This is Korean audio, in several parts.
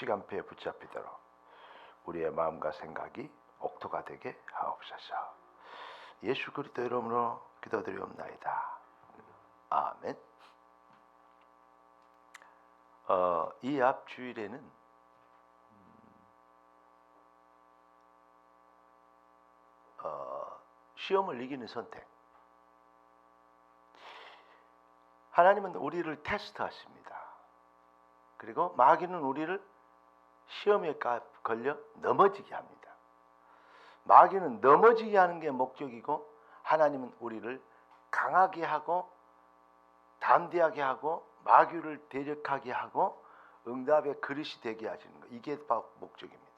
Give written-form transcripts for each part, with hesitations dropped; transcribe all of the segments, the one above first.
시간표에 붙잡히도록 우리의 마음과 생각이 옥토가 되게 하옵소서. 예수 그리스도 이름으로 기도드리옵나이다. 아멘. 이 앞 주일에는 시험을 이기는 선택. 하나님은 우리를 테스트하십니다. 그리고 마귀는 우리를 시험에 걸려 넘어지게 합니다. 마귀는 넘어지게 하는 게 목적이고, 하나님은 우리를 강하게 하고 담대하게 하고 마귀를 대적하게 하고 응답의 그릇이 되게 하시는 것. 이게 바로 목적입니다.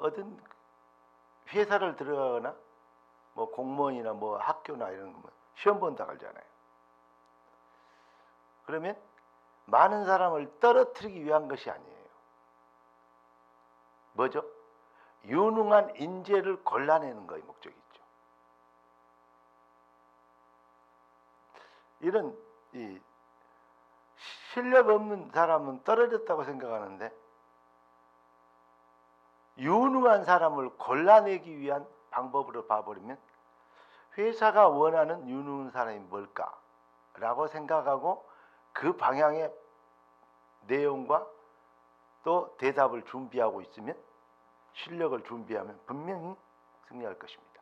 어떤 회사를 들어가거나 뭐 공무원이나 뭐 학교나 이런 거 시험 본다 그러잖아요. 그러면 많은 사람을 떨어뜨리기 위한 것이 아니에요. 뭐죠? 유능한 인재를 골라내는 것이 목적이죠. 이런 실력 없는 사람은 떨어졌다고 생각하는데, 유능한 사람을 골라내기 위한 방법으로 봐버리면 회사가 원하는 유능한 사람이 뭘까라고 생각하고 그 방향의 내용과 또 대답을 준비하고 있으면, 실력을 준비하면 분명히 승리할 것입니다.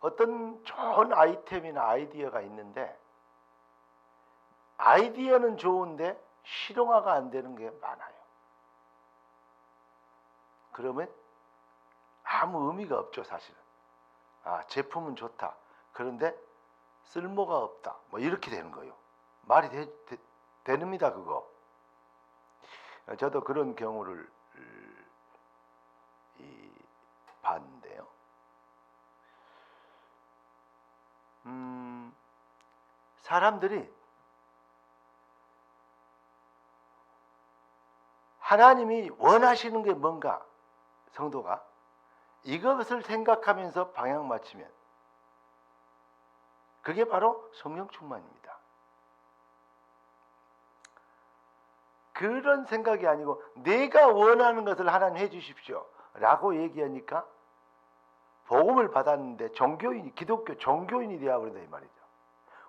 어떤 좋은 아이템이나 아이디어가 있는데, 아이디어는 좋은데 실용화가 안 되는 게 많아요. 그러면 아무 의미가 없죠, 사실은. 제품은 좋다. 그런데 쓸모가 없다. 뭐 이렇게 되는 거예요. 말이 됩니다, 그거. 저도 그런 경우를 봤는데요. 사람들이 하나님이 원하시는 게 뭔가, 성도가 이것을 생각하면서 방향 맞추면 그게 바로 성령 충만입니다. 그런 생각이 아니고 내가 원하는 것을 하나님 해주십시오 라고 얘기하니까 복음을 받았는데 기독교 종교인이 되어버린다 이 말이죠.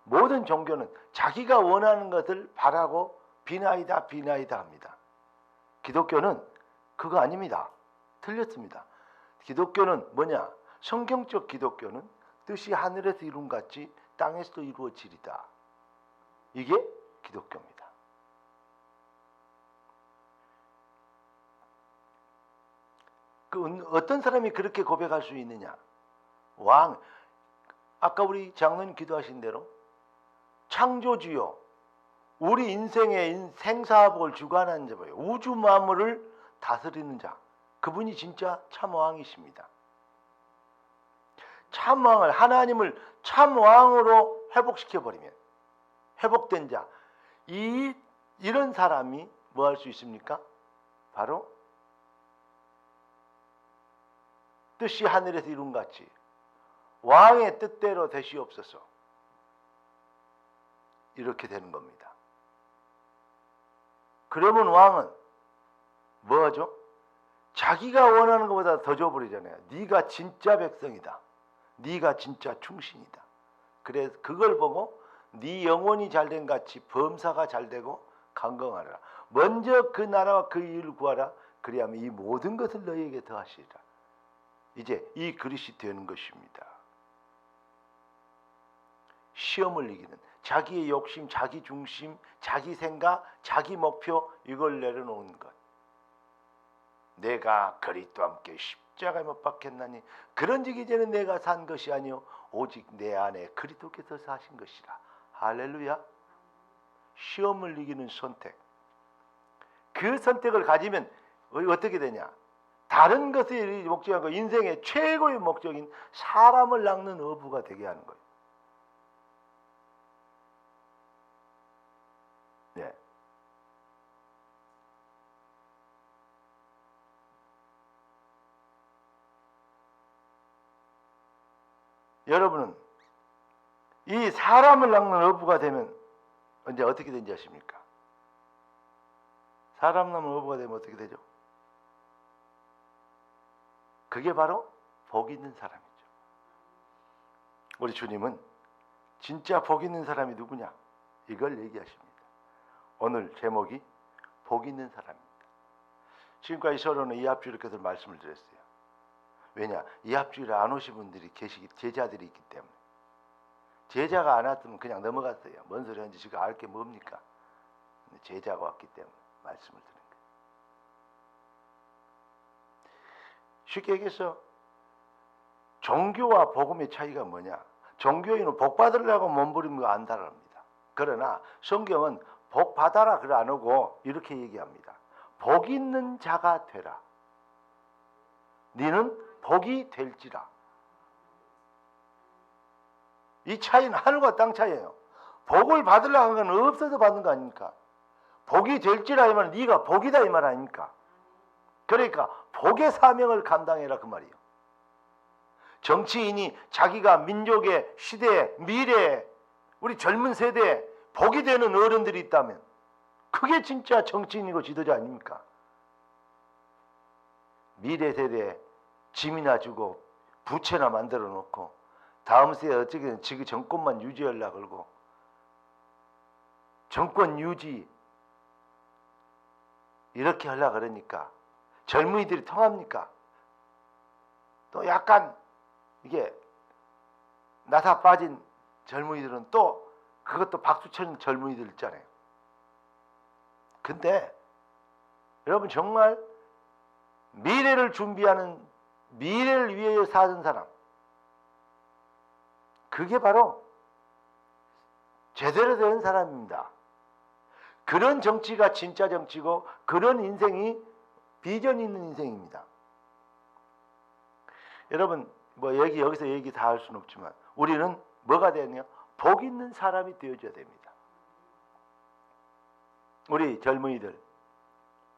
모든 종교는 자기가 원하는 것을 바라고 비나이다 합니다. 기독교는 그거 아닙니다. 틀렸습니다. 기독교는 뭐냐? 성경적 기독교는 뜻이 하늘에서 이룬 같이 땅에서도 이루어지리다. 이게 기독교입니다. 어떤 사람이 그렇게 고백할 수 있느냐? 아까 우리 장로님 기도하신 대로 창조주요, 우리 인생의 생사복을 주관하는 자, 우주 만물을 다스리는 자, 그분이 진짜 참왕이십니다. 참왕을, 하나님을 참왕으로 회복시켜버리면, 회복된 자, 이런 사람이 뭐 할 수 있습니까? 바로 뜻이 하늘에서 이룬 같이 왕의 뜻대로 되시옵소서, 이렇게 되는 겁니다. 그러면 왕은 뭐 하죠? 자기가 원하는 것보다 더 줘버리잖아요. 네가 진짜 백성이다. 네가 진짜 충신이다. 그래서 그걸 보고 네 영혼이 잘된 같이 범사가 잘되고 강건하라. 먼저 그 나라와 그 일을 구하라. 그리하면 이 모든 것을 너희에게 더하시리라. 이제 이 그릇이 되는 것입니다. 시험을 이기는, 자기의 욕심, 자기 중심, 자기 생각, 자기 목표, 이걸 내려놓은 것. 내가 그리스도와 함께 십자가에 못 박혔나니 그런즉 이제는 내가 산 것이 아니요 오직 내 안에 그리스도께서 사신 것이라. 할렐루야. 시험을 이기는 선택. 그 선택을 가지면 어떻게 되냐? 다른 것이 목적이 아니고 인생의 최고의 목적인 사람을 낚는 어부가 되게 하는 거예요. 네. 여러분은 이 사람을 낳는 어부가 되면 이제 어떻게 된지 아십니까? 사람 낳는 어부가 되면 어떻게 되죠? 그게 바로 복 있는 사람이죠. 우리 주님은 진짜 복 있는 사람이 누구냐? 이걸 얘기하십니다. 오늘 제목이 복 있는 사람입니다. 지금까지 서론은 이합주의를 계속 말씀을 드렸어요. 왜냐? 이합주의를 안 오신 분들이 제자들이 있기 때문에. 제자가 안 왔으면 그냥 넘어갔어요. 뭔 소리 하는지 지금 알 게 뭡니까? 제자가 왔기 때문에 말씀을 드린 거예요. 쉽게 얘기해서 종교와 복음의 차이가 뭐냐? 종교인은 복 받으려고 몸부림을 거 안다랍니다. 그러나 성경은 복 받아라 그래 안 오고 이렇게 얘기합니다. 복 있는 자가 되라. 너는 복이 될지라. 이 차이는 하늘과 땅 차이예요. 복을 받으려고 하는 건 없어서 받는 거 아닙니까? 복이 될지라 이 말은 네가 복이다 이 말 아닙니까? 그러니까 복의 사명을 감당해라 그 말이에요. 정치인이 자기가 민족의 시대에 미래에 우리 젊은 세대에 복이 되는 어른들이 있다면 그게 진짜 정치인이고 지도자 아닙니까? 미래 세대에 짐이나 주고 부채나 만들어 놓고 다음 세대에 어떻게든 지금 정권만 유지하려고 그러고 정권 유지 이렇게 하려고 그러니까 젊은이들이 통합니까? 또 약간 이게 나사 빠진 젊은이들은 또 그것도 박수 치는 젊은이들 있잖아요. 근데 여러분 정말 미래를 준비하는 미래를 위해 사는 사람 그게 바로 제대로 된 사람입니다. 그런 정치가 진짜 정치고 그런 인생이 비전 있는 인생입니다. 여러분 뭐 여기서 얘기 다 할 수는 없지만 우리는 뭐가 되냐? 복 있는 사람이 되어줘야 됩니다. 우리 젊은이들,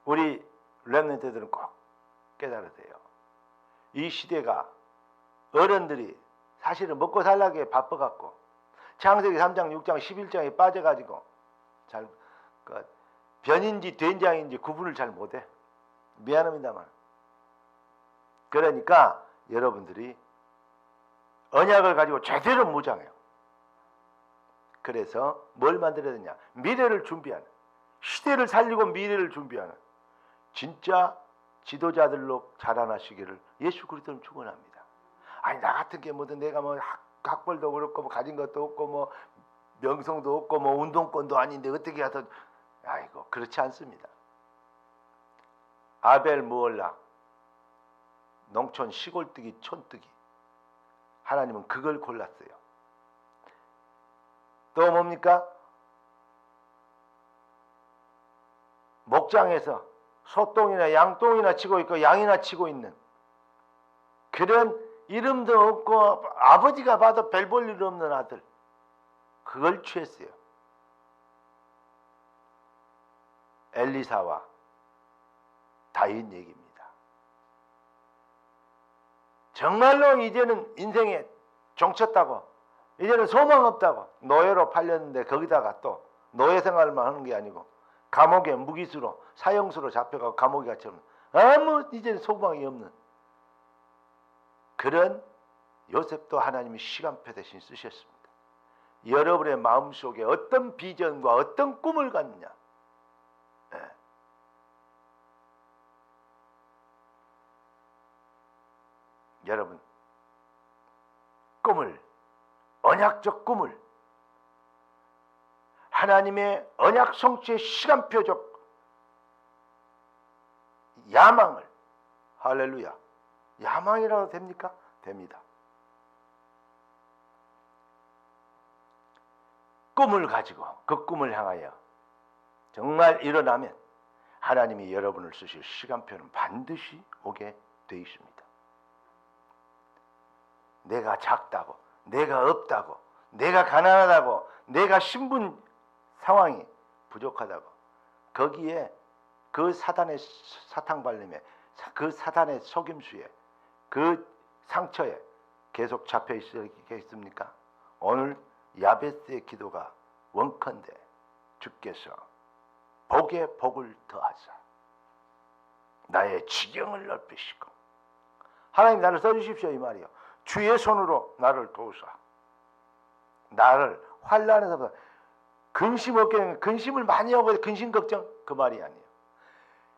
우리 렘넌트들은 꼭 깨달으세요. 이 시대가 어른들이 사실은 먹고 살라기에 바빠갖고 창세기 3장, 6장, 11장에 빠져가지고 잘 변인지 된장인지 구분을 잘 못해. 미안합니다만. 그러니까 여러분들이 언약을 가지고 제대로 무장해요. 그래서 뭘 만들어야 되냐? 미래를 준비하는, 시대를 살리고 미래를 준비하는 진짜 지도자들로 자라나시기를 예수 그리스도는 축원합니다. 아니 나 같은 게 뭐든 내가 뭐 학벌도 그렇고 뭐 가진 것도 없고 뭐 명성도 없고 뭐 운동권도 아닌데 어떻게 해서 아이고 그렇지 않습니다. 아벨 무올라 농촌 시골뜨기 촌뜨기 하나님은 그걸 골랐어요. 또 뭡니까? 목장에서 소똥이나 양똥이나 치고 있고 양이나 치고 있는 그런 이름도 없고 아버지가 봐도 별 볼 일 없는 아들 그걸 취했어요. 엘리사와 다윗 얘기입니다. 정말로 이제는 인생에 종쳤다고 이제는 소망 없다고 노예로 팔렸는데 거기다가 또 노예 생활만 하는 게 아니고 감옥에 무기수로 사형수로 잡혀가고 감옥에 갇혀는 아무 이제는 소망이 없는 그런 요셉도 하나님이 시간표 대신 쓰셨습니다. 여러분의 마음속에 어떤 비전과 어떤 꿈을 갖느냐. 네. 여러분 꿈을 언약적 꿈을 하나님의 언약 성취의 시간표적 야망을 할렐루야 야망이라도 됩니까? 됩니다. 꿈을 가지고 그 꿈을 향하여 정말 일어나면 하나님이 여러분을 쓰실 시간표는 반드시 오게 되어 있습니다. 내가 작다고 내가 없다고 내가 가난하다고 내가 신분 상황이 부족하다고 거기에 그 사단의 사탕발림에 그 사단의 속임수에 그 상처에 계속 잡혀 있겠습니까? 오늘 야베스의 기도가 원컨대 주께서 복에 복을 더하사 나의 지경을 넓히시고, 하나님 나를 써주십시오 이 말이요. 주의 손으로 나를 도우사 나를 환난에서 근심 없게, 근심을 많이 하고 근심 걱정 그 말이 아니에요.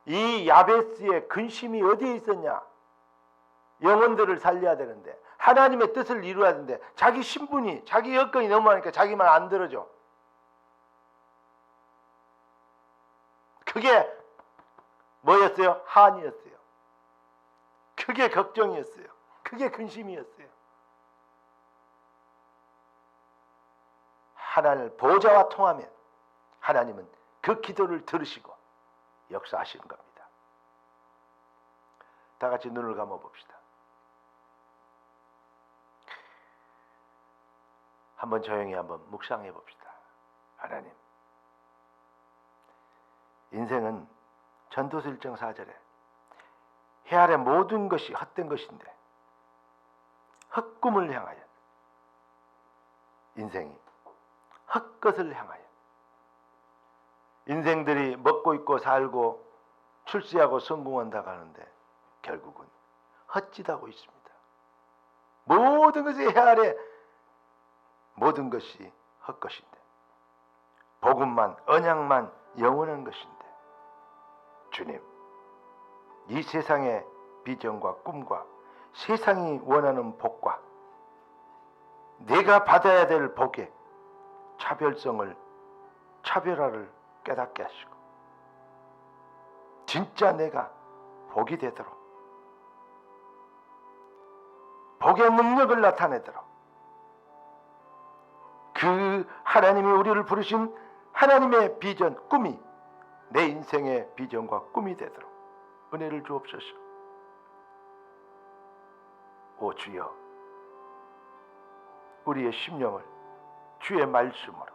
이 야베스의 근심이 어디에 있었냐? 영혼들을 살려야 되는데, 하나님의 뜻을 이루어야 되는데, 자기 신분이, 자기 여건이 너무 많으니까 자기 말 안 들어줘. 그게 뭐였어요? 한이었어요. 그게 걱정이었어요. 그게 근심이었어요. 하나님을 보좌와 통하면 하나님은 그 기도를 들으시고 역사하시는 겁니다. 다 같이 눈을 감아 봅시다. 한번 조용히 한번 묵상해 봅시다. 하나님, 인생은 전도서 1장 4절에 해 아래 모든 것이 헛된 것인데 헛꿈을 향하여, 인생이 헛것을 향하여, 인생들이 먹고 있고 살고 출세하고 성공한다고 하는데 결국은 헛짓하고 있습니다. 모든 것이 해 아래 모든 것이 헛것인데, 복음만, 언약만 영원한 것인데, 주님, 이 세상의 비전과 꿈과 세상이 원하는 복과 내가 받아야 될 복의 차별화를 깨닫게 하시고, 진짜 내가 복이 되도록, 복의 능력을 나타내도록, 그 하나님이 우리를 부르신 하나님의 비전, 꿈이 내 인생의 비전과 꿈이 되도록 은혜를 주옵소서. 오 주여, 우리의 심령을 주의 말씀으로,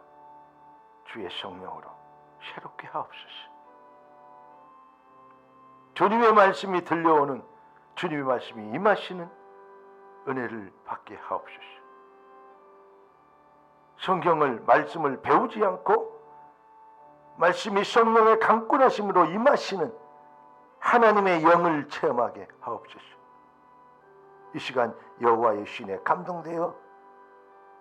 주의 성령으로 새롭게 하옵소서. 주님의 말씀이 들려오는, 주님의 말씀이 임하시는 은혜를 받게 하옵소서. 성경을, 말씀을 배우지 않고 말씀이 성령의 강권하심으로 임하시는 하나님의 영을 체험하게 하옵소서. 이 시간 여호와의 신에 감동되어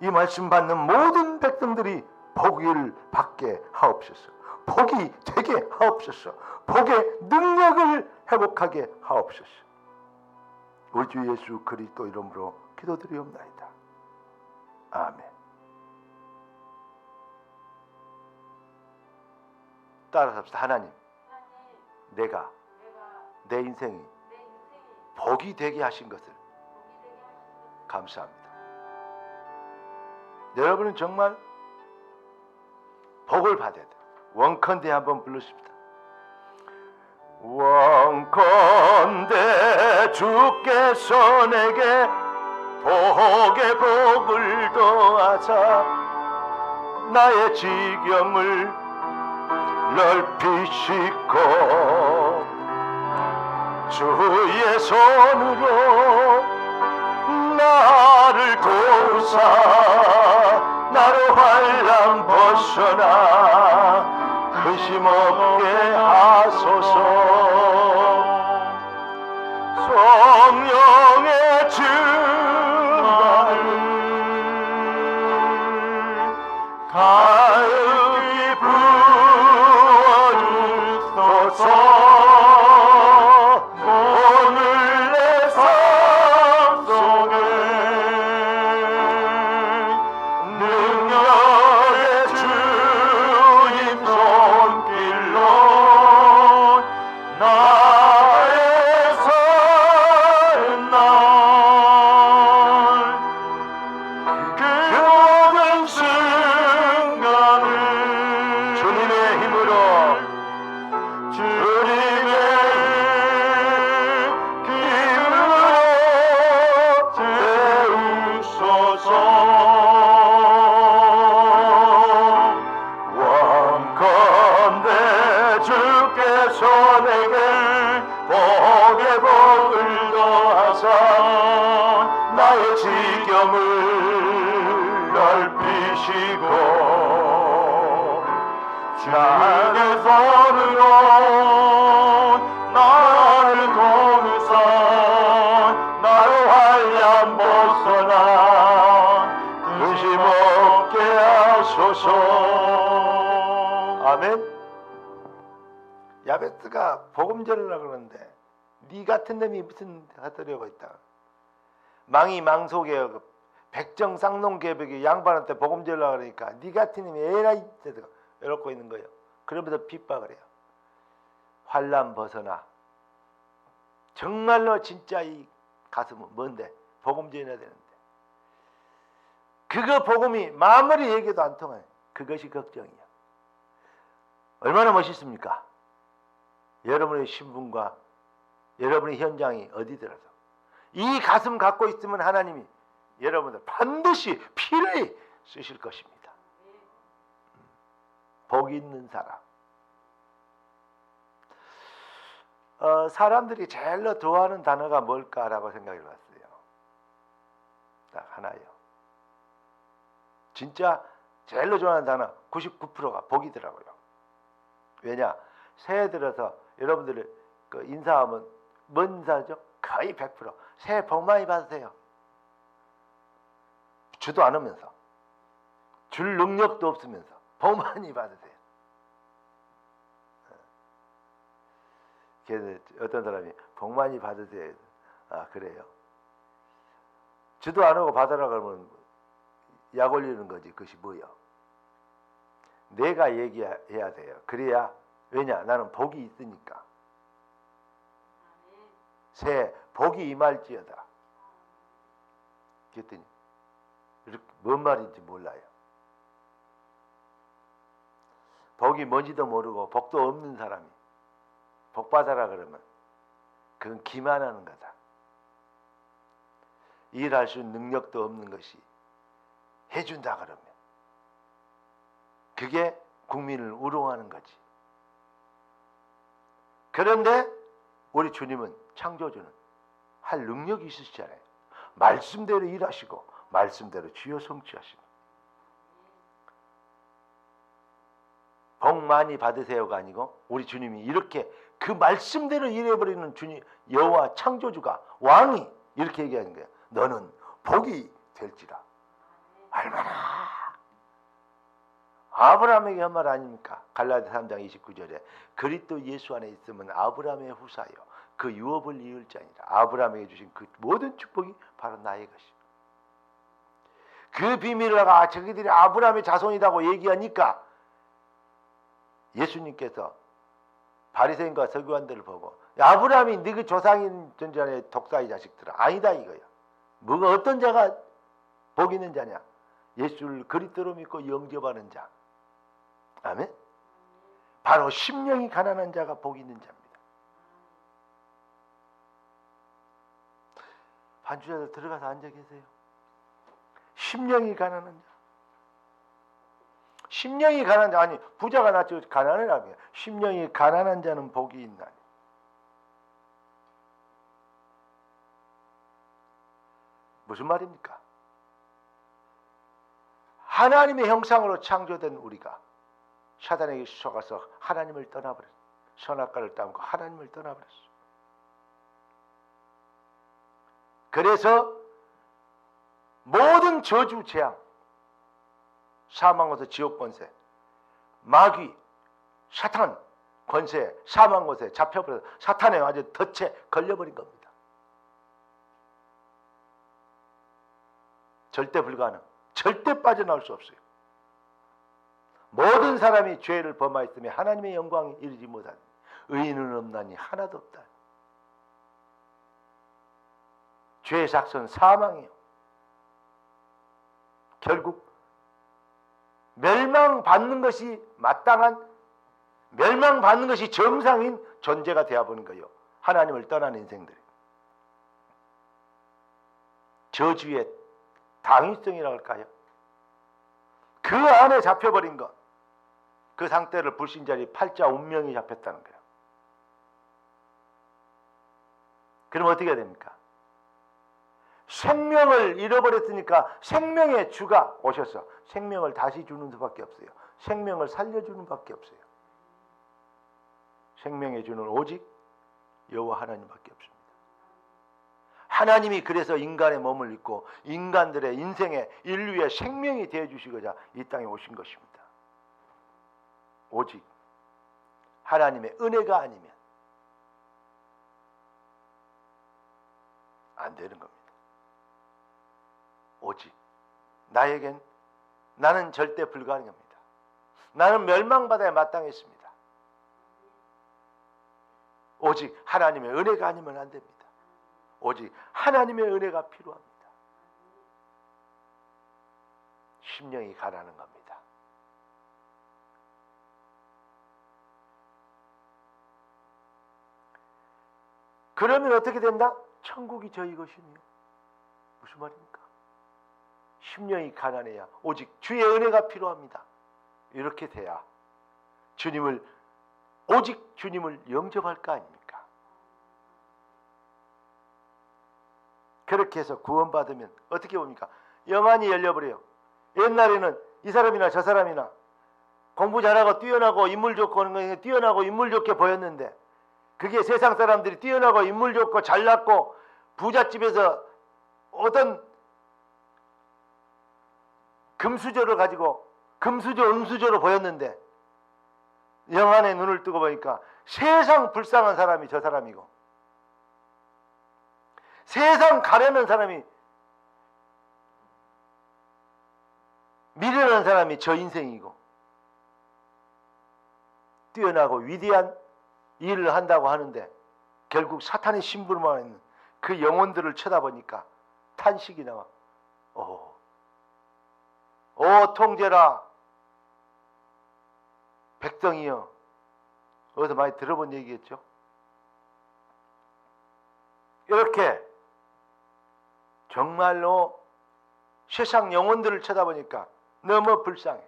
이 말씀 받는 모든 백성들이 복을 받게 하옵소서. 복이 되게 하옵소서. 복의 능력을 회복하게 하옵소서. 우리 주 예수 그리스도 이름으로 기도드리옵나이다. 아멘. 따라서 합시다. 하나님, 내가 내 인생이 복이 되게 하신 것을 감사합니다. 여러분은 정말 복을 받아야 돼요. 원컨대 한번 불러줍니다. 원컨대 주께서 내게 복의 복을 더하사 나의 지경을 넓히시고 주의 손으로 나를 도우사 나를 환난 벗어나 근심 없게 하소서. 성령의 증거를 가득히 부어주소서. 오늘 내 삶 속에 능력의 주님 손길로 나의 사는 날 그 모든 순간을 주님의 힘으로 채우소서. 원컨대 주께서 내게 복의 복을 더하사 나의 지경을 넓히시고 주시고 주의 손으로 나를 도우사 나로 하여금 벗어나 근심 없게 하소서. 아멘. 야베스가 복음 전하려고 그러는데 네 같은 놈이 무슨 하더려고 있다. 망이 망속에 백정 쌍놈 계백이 양반한테 복음 전하려고 그러니까 네 같은 놈이 에라이 이러고 있는 거예요. 그러면서 핍박을 해요. 환난 벗어나. 정말로 진짜 이 가슴은 뭔데? 복음 전해야 되는데 그거 복음이 마무리 얘기도 안 통해. 그것이 걱정이야. 얼마나 멋있습니까? 여러분의 신분과 여러분의 현장이 어디더라도 이 가슴 갖고 있으면 하나님이 여러분들 반드시 필히 쓰실 것입니다. 복 있는 사람. 사람들이 제일로 좋아하는 단어가 뭘까라고 생각해 봤어요. 딱 하나요. 진짜 제일로 좋아하는 단어 99%가 복이더라고요. 왜냐? 새해 들어서 여러분들이 그 인사하면 뭔 인사죠? 거의 100% 새해 복 많이 받으세요. 주도 안 하면서 줄 능력도 없으면서 복 많이 받으세요. 그래서 어떤 사람이 복 많이 받으세요. 아 그래요. 주도 안 하고 받으라 그러면 약 올리는 거지. 그것이 뭐요? 내가 얘기해야 돼요. 그래야 왜냐? 나는 복이 있으니까. 새해 복이 임할지어다. 그랬더니 이렇게 뭔 말인지 몰라요. 복이 뭔지도 모르고 복도 없는 사람이 복 받아라 그러면 그건 기만하는 거다. 일할 수 있는 능력도 없는 것이 해준다 그러면 그게 국민을 우롱하는 거지. 그런데 우리 주님은 창조주는 할 능력이 있으시잖아요. 말씀대로 일하시고 말씀대로 주여 성취하시고 복 많이 받으세요가 아니고 우리 주님이 이렇게 그 말씀대로 일해버리는 주님 여호와 창조주가 왕이 이렇게 얘기하는 거예요. 너는 복이 될지라. 얼마나 아브라함에게 한 말 아닙니까? 갈라디아 3장 29절에 그리스도 예수 안에 있으면 아브라함의 후사요 그 유업을 이을 자니라. 아브라함에게 주신 그 모든 축복이 바로 나의 것이다. 그 비밀을 저기들이 아브라함의 자손이라고 얘기하니까 예수님께서 바리새인과 서기관들을 보고 아브라함이 너희 조상인 전전의 독사의 자식들아 아니다 이거야. 뭐가 어떤 자가 복 있는 자냐? 예수를 그리스도로 믿고 영접하는 자. 아멘. 바로 심령이 가난한 자가 복 있는 자입니다. 반주자들 들어가서 앉아 계세요. 심령이 가난한 자. 심령이 가난한 자 아니 부자가 낫지 가난해라며. 심령이 가난한 자는 복이 있나니. 무슨 말입니까? 하나님의 형상으로 창조된 우리가 사단에게 속아서 하나님을 떠나버렸어. 선악과를 따먹고 하나님을 떠나버렸어. 그래서 모든 저주 재앙, 사망 곳에 지옥 권세, 마귀, 사탄 권세, 사망 곳에 잡혀버려서 사탄에 완전 덫에 걸려버린 겁니다. 절대 불가능. 절대 빠져나올 수 없어요. 모든 사람이 죄를 범하였으며 하나님의 영광에 이르지 못하니 의인은 없나니 하나도 없다. 죄의 삭선 사망이요. 결국 멸망받는 것이 마땅한 멸망받는 것이 정상인 존재가 되어버린 거예요. 하나님을 떠난 인생들이. 저주의 당위성이라고 할까요? 그 안에 잡혀버린 것. 그 상태를 불신자리 팔자 운명이 잡혔다는 거예요. 그럼 어떻게 해야 됩니까? 생명을 잃어버렸으니까 생명의 주가 오셔서 생명을 다시 주는 수밖에 없어요. 생명을 살려주는 밖에 없어요. 생명의 주는 오직 여호와 하나님밖에 없습니다. 하나님이 그래서 인간의 몸을 입고 인간들의 인생의 인류의 생명이 되어주시고자 이 땅에 오신 것입니다. 오직 하나님의 은혜가 아니면 안 되는 겁니다. 오직 나는 절대 불가능합니다. 나는 멸망받아야 마땅했습니다. 오직 하나님의 은혜가 아니면 안 됩니다. 오직 하나님의 은혜가 필요합니다. 심령이 가라는 겁니다. 그러면 어떻게 된다? 천국이 저희 것이니요. 무슨 말입니까? 심령이 가난해야 오직 주의 은혜가 필요합니다. 이렇게 돼야 오직 주님을 영접할 거 아닙니까? 그렇게 해서 구원받으면 어떻게 봅니까? 영안이 열려버려요. 옛날에는 이 사람이나 저 사람이나 공부 잘하고 뛰어나고 인물 좋고 하는 거 뛰어나고 인물 좋게 보였는데, 그게 세상 사람들이 뛰어나고 인물 좋고 잘났고 부잣집에서 어떤 금수저를 가지고 금수저 은수저로 보였는데, 영안의 눈을 뜨고 보니까 세상 불쌍한 사람이 저 사람이고 세상 가려는 사람이 미련한 사람이 저 인생이고, 뛰어나고 위대한 일을 한다고 하는데 결국 사탄의 심부름만 있는 그 영혼들을 쳐다보니까 탄식이 나와. 오 통제라 백성이여. 어디서 많이 들어본 얘기겠죠? 이렇게 정말로 세상 영혼들을 쳐다보니까 너무 불쌍해.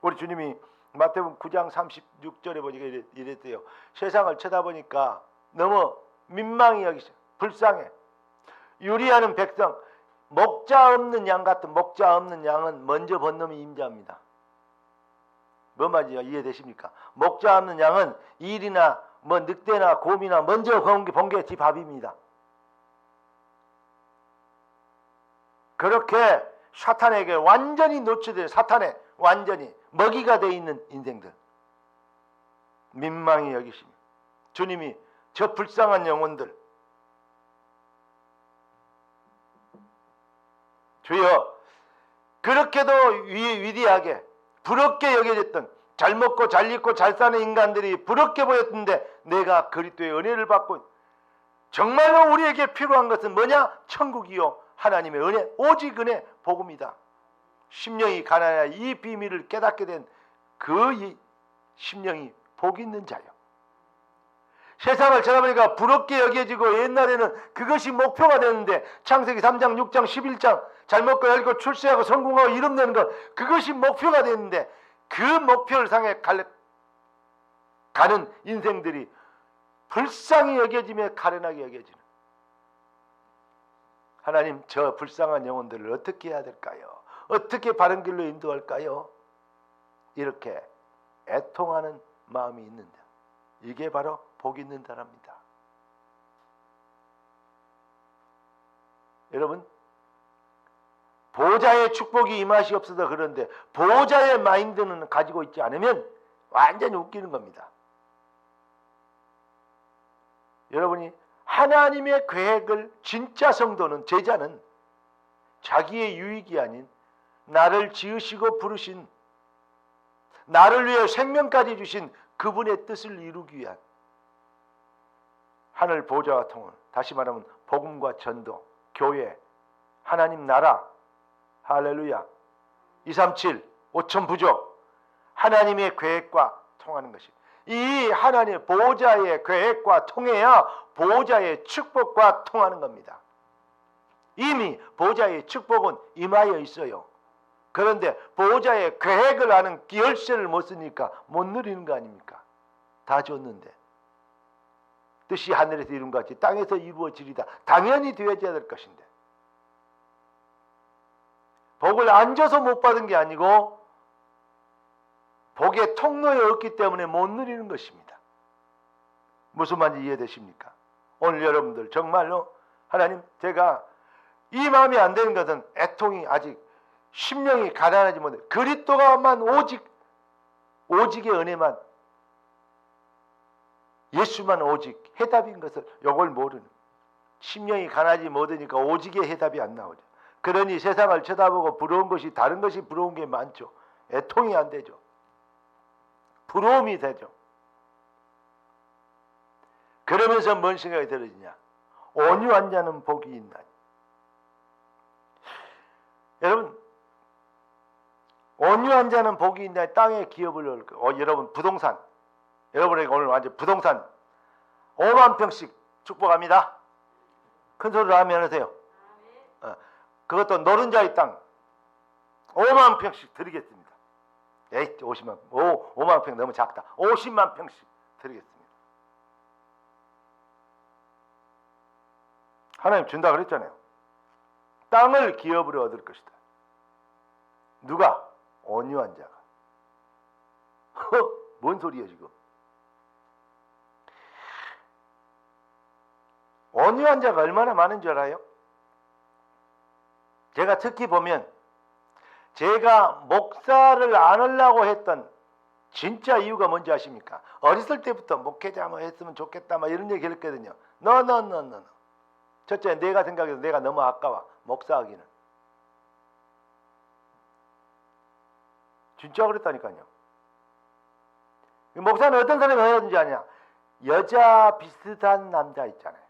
우리 주님이 마태복음 9장 36절에 보니까 이랬대요. 세상을 쳐다보니까 너무 민망히 여기서 불쌍해. 유리하는 백성, 목자 없는 양 같은 목자 없는 양은 먼저 본 놈이 임자입니다. 뭔 말인지 이해되십니까? 목자 없는 양은 일이나 뭐 늑대나 곰이나 먼저 본 게 지 밥입니다. 그렇게 사탄에게 완전히 노출된, 사탄의 완전히 먹이가 돼 있는 인생들, 민망히 여기시니 주님이 저 불쌍한 영혼들, 주여 그렇게도 위대하게 부럽게 여겨졌던, 잘 먹고 잘 입고 잘 사는 인간들이 부럽게 보였는데 내가 그리스도의 은혜를 받고, 정말로 우리에게 필요한 것은 뭐냐? 천국이요 하나님의 은혜, 오직 은혜, 복음이다. 심령이 가난하여 이 비밀을 깨닫게 된 그 심령이 복 있는 자요. 세상을 쳐다보니까 부럽게 여겨지고, 옛날에는 그것이 목표가 되는데 창세기 3장 6장 11장 잘 먹고 잘 입고 출세하고 성공하고 이름 내는 것, 그것이 목표가 되는데 그 목표를 향해 가는 인생들이 불쌍히 여겨지며 가련하게 여겨지는, 하나님 저 불쌍한 영혼들을 어떻게 해야 될까요? 어떻게 바른 길로 인도할까요? 이렇게 애통하는 마음이 있는다. 이게 바로 복 있는 자랍니다. 여러분, 보좌의 축복이 임하시 없어서 그런데 보좌의 마인드는 가지고 있지 않으면 완전히 웃기는 겁니다. 여러분이 하나님의 계획을, 진짜 성도는, 제자는 자기의 유익이 아닌 나를 지으시고 부르신, 나를 위해 생명까지 주신 그분의 뜻을 이루기 위한 하늘 보좌와 통은, 다시 말하면 복음과 전도, 교회, 하나님 나라, 할렐루야, 237, 5천 부족, 하나님의 계획과 통하는 것이, 이 하나님의 보좌의 계획과 통해야 보좌의 축복과 통하는 겁니다. 이미 보좌의 축복은 임하여 있어요. 그런데 보좌의 계획을 아는 열쇠를 못 쓰니까 못 누리는 거 아닙니까? 다 줬는데 뜻이 하늘에서 이룬 것 같이 땅에서 이루어지리다. 당연히 되어져야 될 것인데 복을 안 줘서 못 받은 게 아니고 복의 통로에 없기 때문에 못 누리는 것입니다. 무슨 말인지 이해되십니까? 오늘 여러분들 정말로 하나님, 제가 이 마음이 안 되는 것은 애통이 아직 심령이 가난하지 못해 그리스도가만 오직의 은혜만, 예수만 오직 해답인 것을 요걸 모르는, 심령이 가난하지 못하니까 오직의 해답이 안 나오죠. 그러니 세상을 쳐다보고 부러운 것이, 다른 것이 부러운 게 많죠. 애통이 안 되죠. 부러움이 되죠. 그러면서 뭔 생각이 들어지냐? 온유한 자는 복이 있나니. 여러분, 온유한 자는 복이 있나니. 땅에 기업을 여러분 부동산, 여러분에게 오늘 완전 부동산 5만 평씩 축복합니다. 큰 소리로 하면 하세요. 그것도 노른자의 땅 5만 평씩 드리겠습니다. 에이, 5만 평 너무 작다. 50만 평씩 드리겠습니다. 하나님 준다 그랬잖아요. 땅을 기업으로 얻을 것이다. 누가? 온유한 자가. 뭔 소리예요 지금? 온유한 자가 얼마나 많은 줄 알아요? 제가 특히 보면, 제가 목사를 안 하려고 했던 진짜 이유가 뭔지 아십니까? 어렸을 때부터 목회자 뭐 했으면 좋겠다 막 이런 얘기 했거든요. No. 첫째, 내가 생각해도 내가 너무 아까워, 목사하기는. 진짜 그랬다니까요. 목사는 어떤 사람이 해야 되는지 아냐? 여자 비슷한 남자 있잖아요.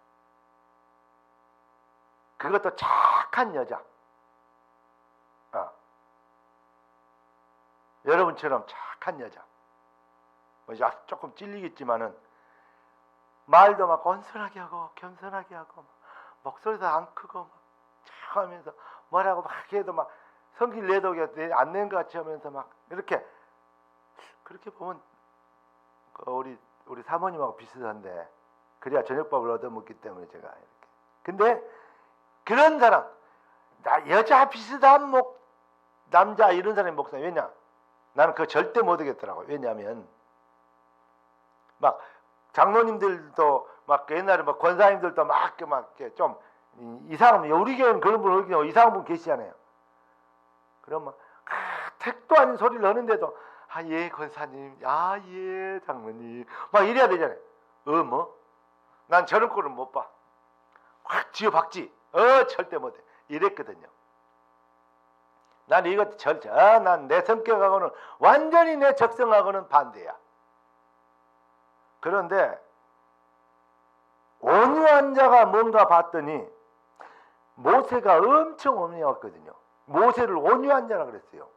그것도 착한 여자. 여러분처럼 착한 여자. 조금 찔리겠지만은 말도 막 온순하게 하고 겸손하게 하고 목소리도 안 크고 막 하면서 뭐라고 막 해도 막 성질 내도 안 낸 것 같이 하면서 막 이렇게, 그렇게 보면 우리 사모님하고 비슷한데, 그래야 저녁밥을 얻어먹기 때문에 제가 이렇게. 근데 그런 사람, 여자 비슷한 남자 이런 사람이 목사. 왜냐? 나는 그거 절대 못 하겠더라고요. 왜냐하면 막 장로님들도 막 옛날에 막 권사님들도 막 좀 이상한, 우리 교회는 그런 분, 이상한 분 계시잖아요. 그러면 택도 아닌 소리를 하는데도 예 권사님, 예 장로님 막 이래야 되잖아요. 뭐? 난 저런 꼴은 못 봐. 확 지어 박지. 절대 못해. 이랬거든요. 난 이것 난 내 성격하고는 완전히 내 적성하고는 반대야. 그런데 온유한 자가 뭔가 봤더니 모세가 엄청 온유했거든요. 모세를 온유한 자라 그랬어요.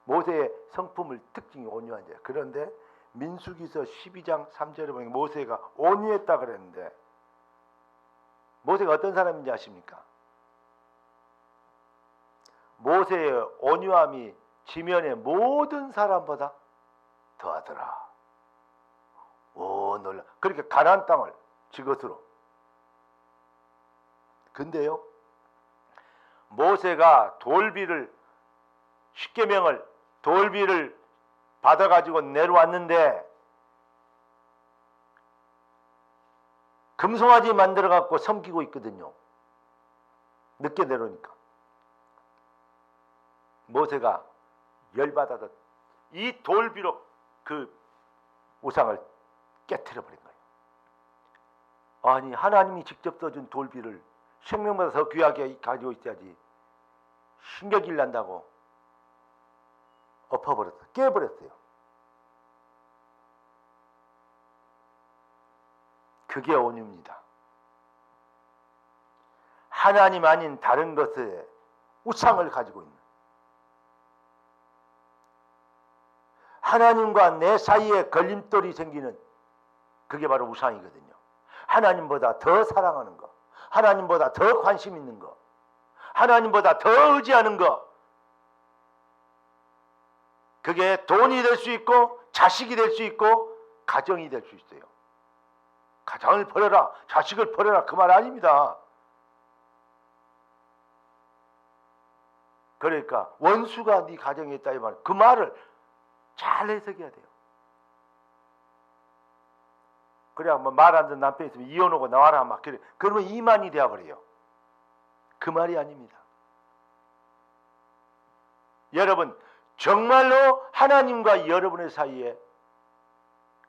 모세의 성품을 특징이 온유한 자예요. 그런데 민수기서 12장 3절에 보면 모세가 온유했다 그랬는데, 모세가 어떤 사람인지 아십니까? 모세의 온유함이 지면의 모든 사람보다 더하더라. 오, 놀라. 그렇게 가나안 땅을 지것으로. 근데요, 모세가 돌비를 받아가지고 내려왔는데, 금송아지 만들어갖고 섬기고 있거든요. 늦게 내려오니까. 모세가 열받아서 이 돌비로 그 우상을 깨트려버린 거예요. 아니, 하나님이 직접 써준 돌비를 생명보다 더 귀하게 가지고 있어야지 신경질 난다고 엎어버렸어요. 깨버렸어요. 그게 온유입니다. 하나님 아닌 다른 것에 우상을 가지고 있는, 하나님과 내 사이에 걸림돌이 생기는, 그게 바로 우상이거든요. 하나님보다 더 사랑하는 거, 하나님보다 더 관심 있는 거, 하나님보다 더 의지하는 거, 그게 돈이 될 수 있고 자식이 될 수 있고 가정이 될 수 있어요. 가정을 버려라, 자식을 버려라, 그 말 아닙니다. 그러니까 원수가 네 가정에 있다 이 말. 그 말을 잘 해석해야 돼요. 그래야 뭐 말 안 듣는 남편이 있으면 이혼하고 나와라 막 그래. 그러면 이만이 되어버려요. 그 말이 아닙니다. 여러분 정말로 하나님과 여러분의 사이에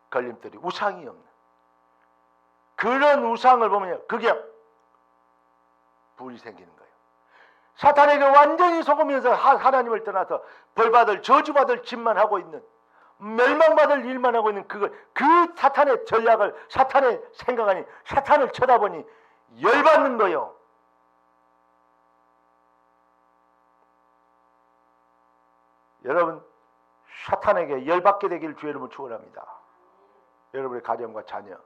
걸림돌이 우상이 없는 그런 우상을 보면 그게 불이 생기는 거예요. 사탄에게 완전히 속으면서 하나님을 떠나서 벌받을 저주받을 짓만 하고 있는 멸망받을 일만 하고 있는 그 사탄의 전략을 사탄의 생각 아니 사탄을 쳐다보니 열받는 거예요. 여러분 사탄에게 열받게 되길 주의 이름으로 축원합니다. 여러분의 가정과 자녀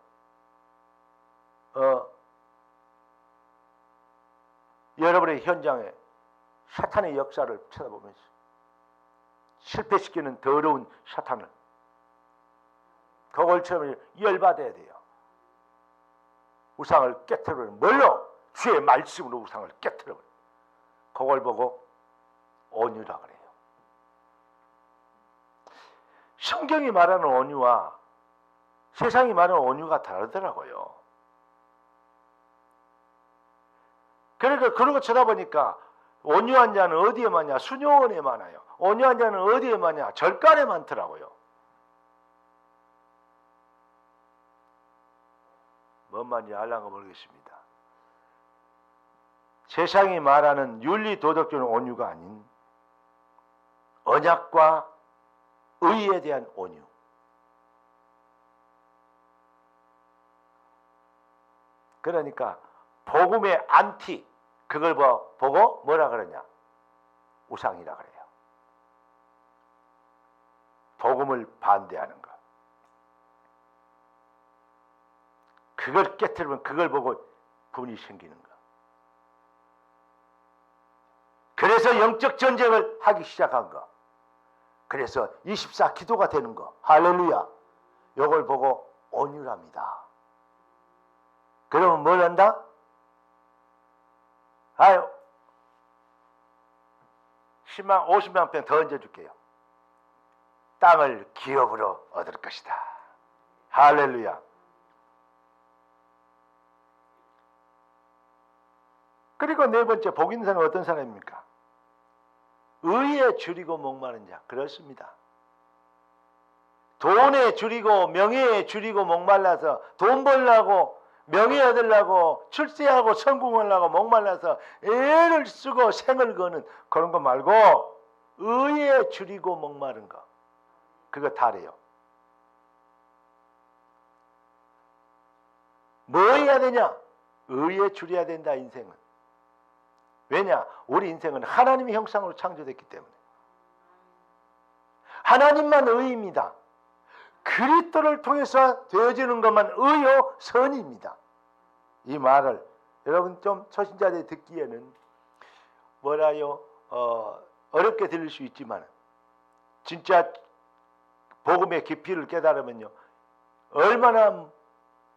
여러분의 현장에 사탄의 역사를 쳐다보면서 실패시키는 더러운 사탄을 그걸처럼 열받아야 돼요. 우상을 깨트려버리는 뭘로? 주의 말씀으로 우상을 깨트려버려요. 그걸 보고 온유라 그래요. 성경이 말하는 온유와 세상이 말하는 온유가 다르더라고요. 그러니까 그러고 쳐다보니까 온유한 자는 어디에 많냐? 수녀원에 많아요. 온유한 자는 어디에 많냐? 절간에 많더라고요. 뭔 말인지 알랑가 모르겠습니다. 세상이 말하는 윤리 도덕적인 온유가 아닌 언약과 의에 대한 온유. 그러니까 복음의 안티 그걸 보고 뭐라 그러냐? 우상이라 그래요. 복음을 반대하는 것. 그걸 깨트리면 그걸 보고 분이 생기는 것. 그래서 영적 전쟁을 하기 시작한 것. 그래서 24 기도가 되는 거. 할렐루야. 이걸 보고 온유랍니다. 그러면 뭘 한다? 아유 10만 50만 평 더 얹어줄게요. 땅을 기업으로 얻을 것이다. 할렐루야. 그리고 네 번째 복 있는 사람은 어떤 사람입니까? 의에 줄이고 목마른 자. 그렇습니다. 돈에 줄이고 명예에 줄이고 목말라서 돈 벌려고 명예 얻으려고 출세하고 성공하려고 목말라서 애를 쓰고 생을 거는 그런 거 말고 의에 줄이고 목마른 거. 그거 다래요. 뭐 해야 되냐? 의에 줄여야 된다 인생은. 왜냐? 우리 인생은 하나님의 형상으로 창조됐기 때문에. 하나님만 의입니다. 그리스도를 통해서 되어지는 것만 의요 선입니다. 이 말을 여러분 좀 초신자들이 듣기에는 뭐라요? 어렵게 들릴 수 있지만 진짜 복음의 깊이를 깨달으면요 얼마나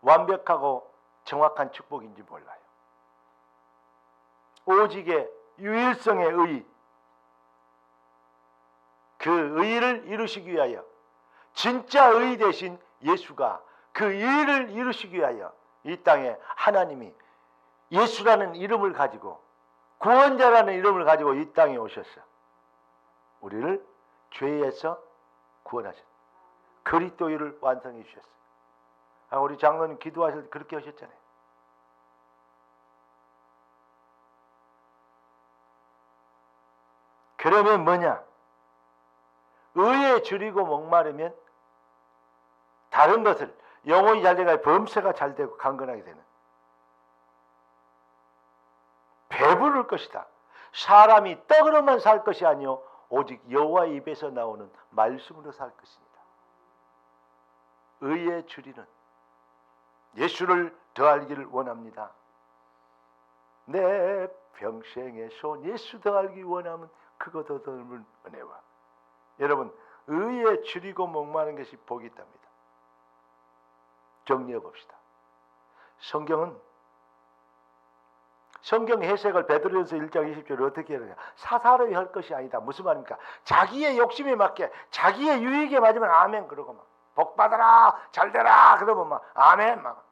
완벽하고 정확한 축복인지 몰라요. 오직의 유일성의 의, 그 의를 이루시기 위하여 진짜 의 대신 예수가 그 의를 이루시기 위하여 이 땅에 하나님이 예수라는 이름을 가지고 구원자라는 이름을 가지고 이 땅에 오셨어. 우리를 죄에서 구원하셨어. 그리스도를 완성해 주셨어. 우리 장로님 기도하실 때 그렇게 하셨잖아요. 그러면 뭐냐? 의에 줄이고 목마르면 다른 것을 영혼이 잘 돼가 범사가 잘 되고 강건하게 되는 배부를 것이다. 사람이 떡으로만 살 것이 아니요 오직 여호와의 입에서 나오는 말씀으로 살 것입니다. 의에 줄이는 예수를 더 알기를 원합니다. 내 평생의 손 예수 더 알기 원하면 그거 더 넓은 은혜와 여러분 의에 줄이고 목마른 것이 복이 있답니다. 정리해 봅시다. 성경은 성경 해석을 베드로전서 1장 20절에 어떻게 하느냐? 사사로이 할 것이 아니다. 무슨 말입니까? 자기의 욕심에 맞게 자기의 유익에 맞으면 아멘 그러고 막 복 받아라 잘 되라 그러면 막 아멘 막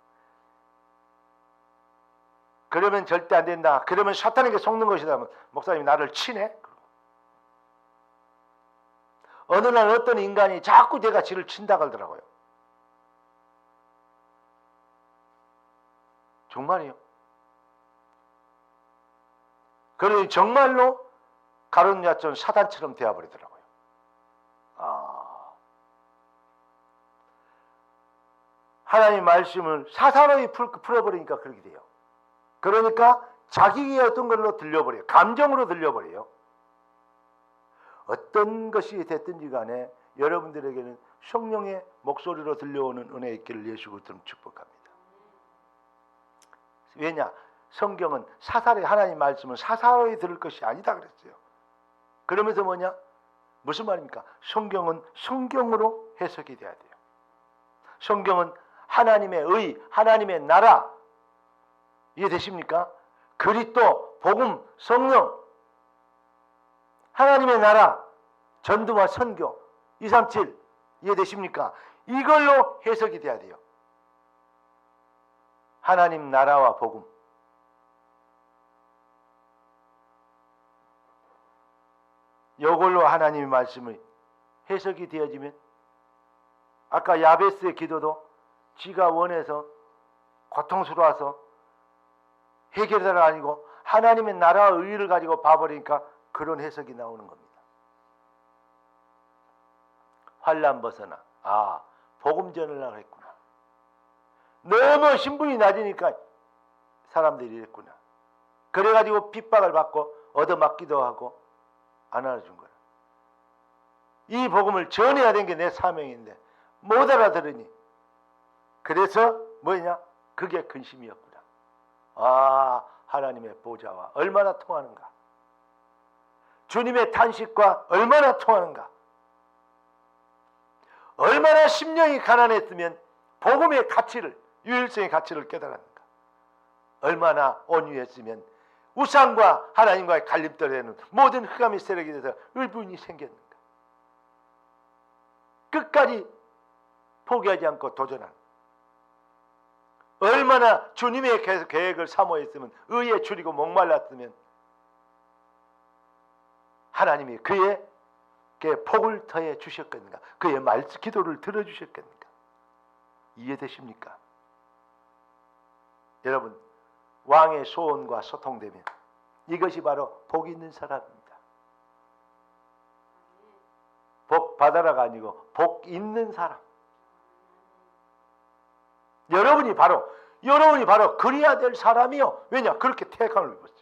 그러면 절대 안 된다. 그러면 사탄에게 속는 것이다. 목사님이 나를 치네. 어느 날 어떤 인간이 자꾸 내가 지를 친다 그러더라고요. 정말이요. 그러니 정말로 가룟 야촌 사단처럼 되어버리더라고요. 하나님 말씀을 사사로이 풀어버리니까 그렇게 돼요. 그러니까 자기의 어떤 걸로 들려버려요. 감정으로 들려버려요. 어떤 것이 됐든지 간에 여러분들에게는 성령의 목소리로 들려오는 은혜 있기를 예수 그리스도로 축복합니다. 왜냐? 성경은 사사로이 하나님 말씀은 사사로이 들을 것이 아니다 그랬어요. 그러면서 뭐냐? 무슨 말입니까? 성경은 성경으로 해석이 돼야 돼요. 성경은 하나님의 의, 하나님의 나라 이해되십니까? 그리스도, 복음, 성령 하나님의 나라, 전도와 선교 237 이해되십니까? 이걸로 해석이 돼야 돼요. 하나님 나라와 복음 이걸로 하나님의 말씀이 해석이 되어지면 아까 야베스의 기도도 지가 원해서 고통스러워서 해결자가 아니고 하나님의 나라와 의의를 가지고 봐버리니까 그런 해석이 나오는 겁니다. 환난 벗어나 복음 전하려고 했구나. 너무 신분이 낮으니까 사람들이 이랬구나. 그래가지고 핍박을 받고 얻어맞기도 하고 안 알아준 거야. 이 복음을 전해야 되는 게 내 사명인데 못 알아들으니 그래서 뭐냐? 그게 근심이었구나. 하나님의 보좌와 얼마나 통하는가? 주님의 탄식과 얼마나 통하는가? 얼마나 심령이 가난했으면 복음의 가치를, 유일성의 가치를 깨달았는가? 얼마나 온유했으면 우상과 하나님과의 갈림돌에는 모든 흑암의 세력에 대해서 의분이 생겼는가? 끝까지 포기하지 않고 도전한 얼마나 주님의 계획을 사모했으면 의에 줄이고 목말랐으면 하나님이 그에게 복을 더해 주셨겠는가? 그의 말씀 기도를 들어주셨겠는가? 이해되십니까? 여러분 왕의 소원과 소통되면 이것이 바로 복 있는 사람입니다. 복 받아라가 아니고 복 있는 사람. 여러분이 바로 그래야 될 사람이요. 왜냐? 그렇게 택함을 입었어요.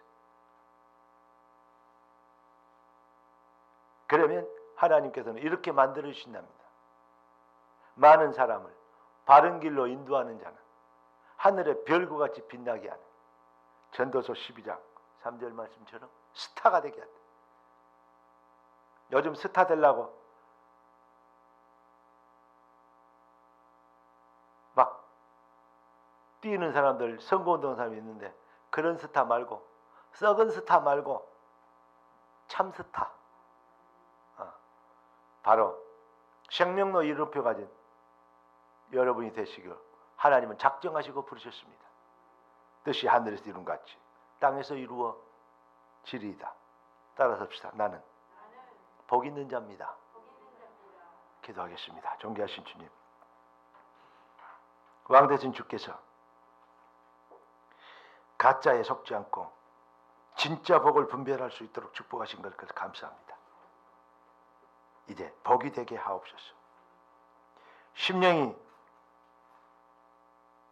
그러면 하나님께서는 이렇게 만들어 주신답니다. 많은 사람을 바른 길로 인도하는 자는 하늘의 별과 같이 빛나게 하는 전도서 12장 3절 말씀처럼 스타가 되게 한다. 요즘 스타 되려고 막 뛰는 사람들, 선거운동 사람이 있는데 그런 스타 말고 썩은 스타 말고 참 스타, 바로 생명로 이름표 가진 여러분이 되시길 하나님은 작정하시고 부르셨습니다. 뜻이 하늘에서 이룬 같이 땅에서 이루어지리이다. 따라섭시다. 나는 복 있는 자입니다. 기도하겠습니다. 존귀하신 주님, 왕되신 주께서 가짜에 속지 않고 진짜 복을 분별할 수 있도록 축복하신 걸 감사합니다. 이제 복이 되게 하옵소서. 심령이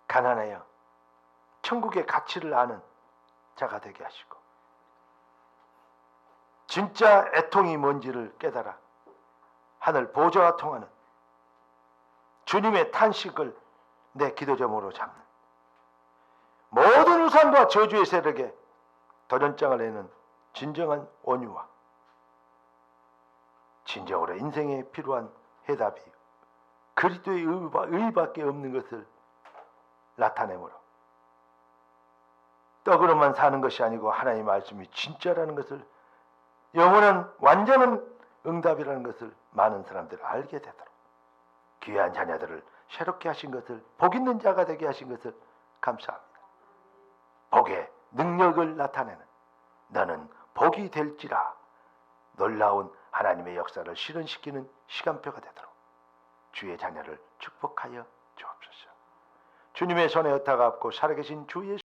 가난하여 천국의 가치를 아는 자가 되게 하시고 진짜 애통이 뭔지를 깨달아 하늘 보좌와 통하는 주님의 탄식을 내 기도점으로 잡는 모든 우상과 저주의 세력에 도전장을 내는 진정한 온유와 진정으로 인생에 필요한 해답이 그리스도의 의밖에 없는 것을 나타내므로 떡으로만 사는 것이 아니고 하나님의 말씀이 진짜라는 것을, 영원한 완전한 응답이라는 것을 많은 사람들이 알게 되도록 귀한 자녀들을 새롭게 하신 것을, 복 있는 자가 되게 하신 것을 감사합니다. 복의 능력을 나타내는 너는 복이 될지라 놀라운 하나님의 역사를 실현시키는 시간표가 되도록 주의 자녀를 축복하여 주옵소서. 주님의 손에 의탁하옵고 살아계신 주 예수